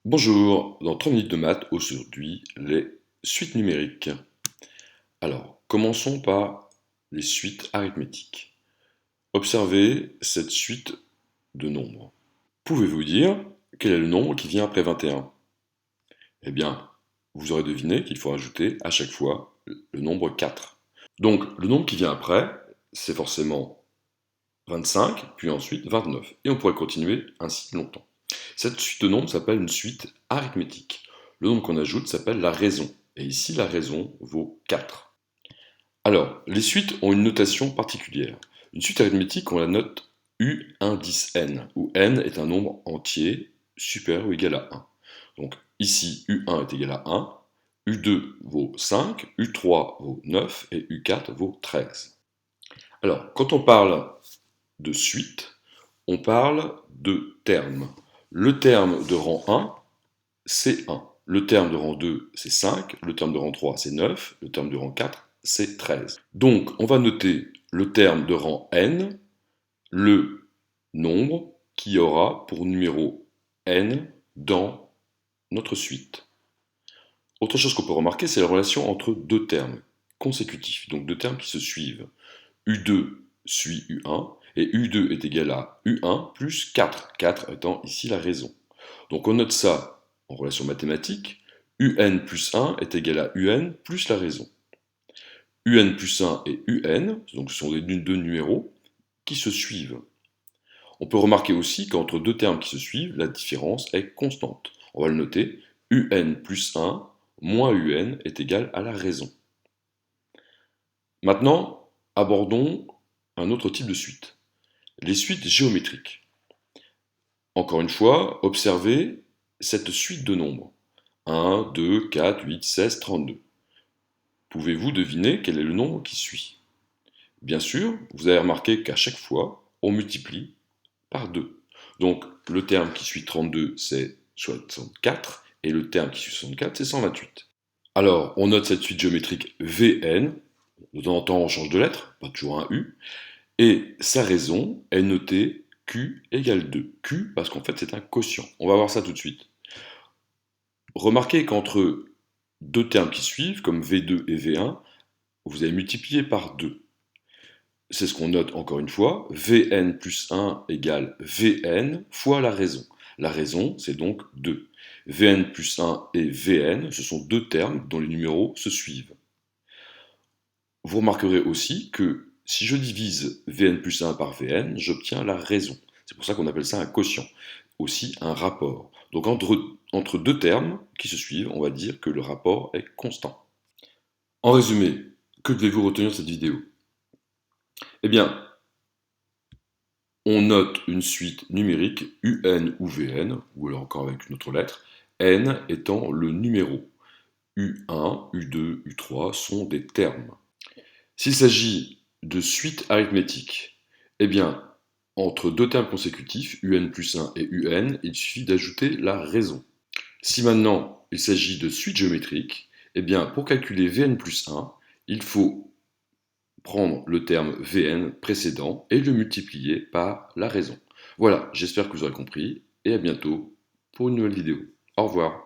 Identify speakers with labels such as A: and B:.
A: Bonjour, dans 30 minutes de maths, aujourd'hui, les suites numériques. Alors, commençons par les suites arithmétiques. Observez cette suite de nombres. Pouvez-vous dire quel est le nombre qui vient après 21? Eh bien, vous aurez deviné qu'il faut ajouter à chaque fois le nombre 4. Donc, le nombre qui vient après, c'est forcément 25, puis ensuite 29. Et on pourrait continuer ainsi longtemps. Cette suite de nombres s'appelle une suite arithmétique. Le nombre qu'on ajoute s'appelle la raison. Et ici, la raison vaut 4. Alors, les suites ont une notation particulière. Une suite arithmétique, on la note U indice n, où n est un nombre entier supérieur ou égal à 1. Donc ici, U1 est égal à 1, U2 vaut 5, U3 vaut 9 et U4 vaut 13. Alors, quand on parle de suite, on parle de termes. Le terme de rang 1, c'est 1. Le terme de rang 2, c'est 5. Le terme de rang 3, c'est 9. Le terme de rang 4, c'est 13. Donc, on va noter le terme de rang n, le nombre qui aura pour numéro n dans notre suite. Autre chose qu'on peut remarquer, c'est la relation entre deux termes consécutifs, donc deux termes qui se suivent. U2 suit U1, et U2 est égal à U1 plus 4, 4 étant ici la raison. Donc on note ça en relation mathématique, UN plus 1 est égal à UN plus la raison. UN plus 1 et UN, donc ce sont les deux numéros qui se suivent. On peut remarquer aussi qu'entre deux termes qui se suivent, la différence est constante. On va le noter, UN plus 1 moins UN est égal à la raison. Maintenant, abordons un autre type de suite, les suites géométriques. Encore une fois, observez cette suite de nombres. 1, 2, 4, 8, 16, 32. Pouvez-vous deviner quel est le nombre qui suit? Bien sûr, vous avez remarqué qu'à chaque fois, on multiplie par 2. Donc, le terme qui suit 32, c'est 64, et le terme qui suit 64, c'est 128. Alors, on note cette suite géométrique Vn, de temps en temps on change de lettre, pas toujours un U, et sa raison est notée Q égale 2. Q parce qu'en fait c'est un quotient. On va voir ça tout de suite. Remarquez qu'entre deux termes qui suivent, comme V2 et V1, vous avez multiplié par 2. C'est ce qu'on note encore une fois. Vn plus 1 égale Vn fois la raison. La raison, c'est donc 2. Vn plus 1 et Vn, ce sont deux termes dont les numéros se suivent. Vous remarquerez aussi que si je divise Vn plus 1 par Vn, j'obtiens la raison. C'est pour ça qu'on appelle ça un quotient, aussi un rapport. Donc entre deux termes qui se suivent, on va dire que le rapport est constant. En résumé, que devez-vous retenir de cette vidéo? Eh bien, on note une suite numérique UN ou Vn, ou alors encore avec une autre lettre, n étant le numéro. U1, U2, U3 sont des termes. S'il s'agit de suite arithmétique, eh bien, entre deux termes consécutifs, UN plus 1 et UN, il suffit d'ajouter la raison. Si maintenant il s'agit de suite géométrique, eh bien, pour calculer Vn plus 1, il faut prendre le terme Vn précédent et le multiplier par la raison. Voilà, j'espère que vous aurez compris, et à bientôt pour une nouvelle vidéo. Au revoir.